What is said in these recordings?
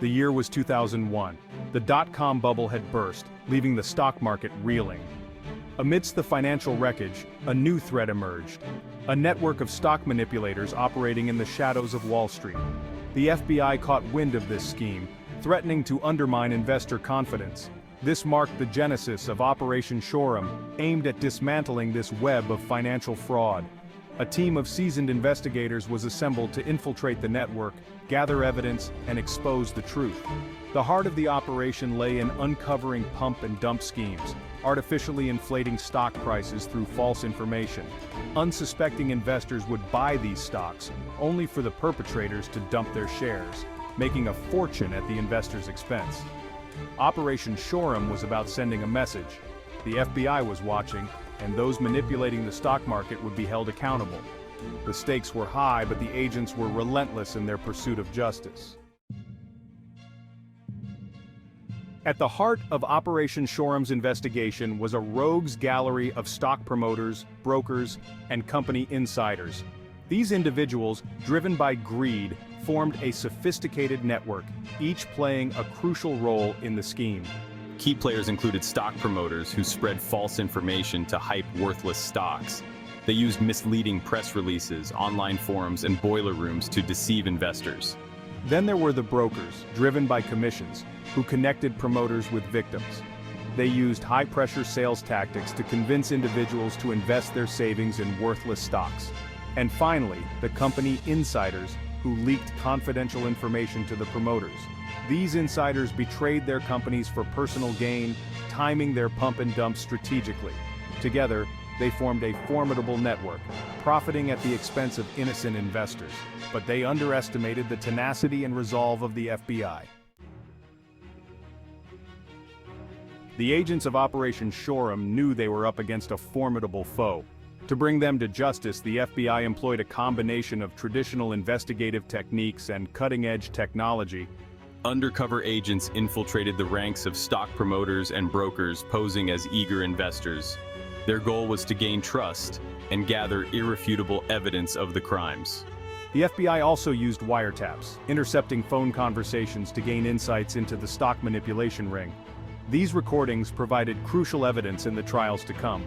The year was 2001. The dot-com bubble had burst, leaving the stock market reeling. Amidst the financial wreckage, a new threat emerged. A network of stock manipulators operating in the shadows of Wall Street. The FBI caught wind of this scheme, threatening to undermine investor confidence. This marked the genesis of Operation Shoreham, aimed at dismantling this web of financial fraud. A team of seasoned investigators was assembled to infiltrate the network, gather evidence, and expose the truth. The heart of the operation lay in uncovering pump and dump schemes, artificially inflating stock prices through false information. Unsuspecting investors would buy these stocks, only for the perpetrators to dump their shares, making a fortune at the investors' expense. Operation Shoreham was about sending a message. The FBI was watching, and those manipulating the stock market would be held accountable. The stakes were high, but the agents were relentless in their pursuit of justice. At the heart of Operation Shoreham's investigation was a rogues gallery of stock promoters, brokers, and company insiders. These individuals, driven by greed, formed a sophisticated network, each playing a crucial role in the scheme. Key players included stock promoters who spread false information to hype worthless stocks. They used misleading press releases, online forums, and boiler rooms to deceive investors. Then there were the brokers, driven by commissions, who connected promoters with victims. They used high-pressure sales tactics to convince individuals to invest their savings in worthless stocks. And finally, the company insiders, who leaked confidential information to the promoters. These insiders betrayed their companies for personal gain, timing their pump and dump strategically. Together, they formed a formidable network, profiting at the expense of innocent investors. But they underestimated the tenacity and resolve of the FBI. The agents of Operation Shoreham knew they were up against a formidable foe. To bring them to justice, the FBI employed a combination of traditional investigative techniques and cutting-edge technology. Undercover agents infiltrated the ranks of stock promoters and brokers posing as eager investors. Their goal was to gain trust and gather irrefutable evidence of the crimes. The FBI also used wiretaps, intercepting phone conversations to gain insights into the stock manipulation ring. These recordings provided crucial evidence in the trials to come.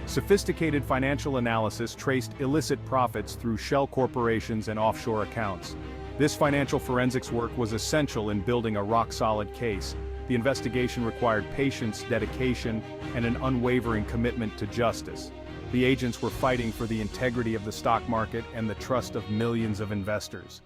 Sophisticated financial analysis traced illicit profits through shell corporations and offshore accounts. This financial forensics work was essential in building a rock-solid case. The investigation required patience, dedication, and an unwavering commitment to justice. The agents were fighting for the integrity of the stock market and the trust of millions of investors.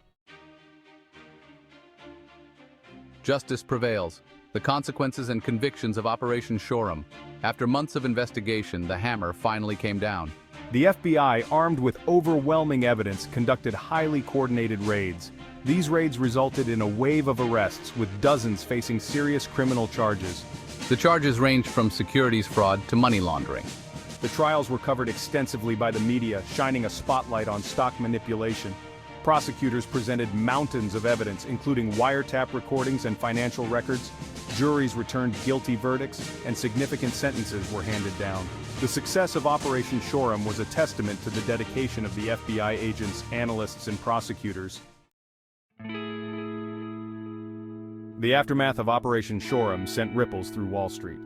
Justice prevails. The consequences and convictions of Operation Shoreham. After months of investigation, the hammer finally came down. The FBI, armed with overwhelming evidence, conducted highly coordinated raids. These raids resulted in a wave of arrests, with dozens facing serious criminal charges. The charges ranged from securities fraud to money laundering. The trials were covered extensively by the media, shining a spotlight on stock manipulation. Prosecutors presented mountains of evidence, including wiretap recordings and financial records. Juries returned guilty verdicts, and significant sentences were handed down. The success of Operation Shoreham was a testament to the dedication of the FBI agents, analysts, and prosecutors. The aftermath of Operation Shoreham sent ripples through Wall Street.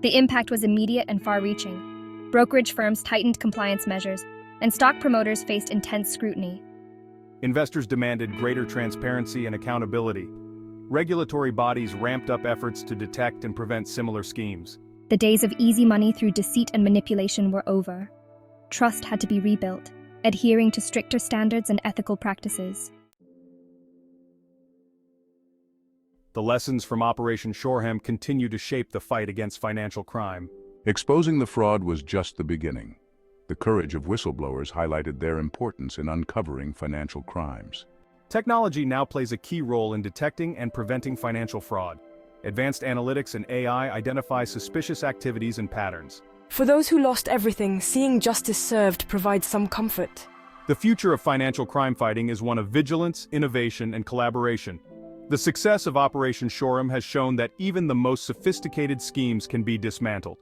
The impact was immediate and far-reaching. Brokerage firms tightened compliance measures, and stock promoters faced intense scrutiny. Investors demanded greater transparency and accountability. Regulatory bodies ramped up efforts to detect and prevent similar schemes. The days of easy money through deceit and manipulation were over. Trust had to be rebuilt, adhering to stricter standards and ethical practices. The lessons from Operation Shoreham continue to shape the fight against financial crime. Exposing the fraud was just the beginning. The courage of whistleblowers highlighted their importance in uncovering financial crimes. Technology now plays a key role in detecting and preventing financial fraud. Advanced analytics and AI identify suspicious activities and patterns. For those who lost everything, seeing justice served provides some comfort. The future of financial crime fighting is one of vigilance, innovation, and collaboration. The success of Operation Shoreham has shown that even the most sophisticated schemes can be dismantled.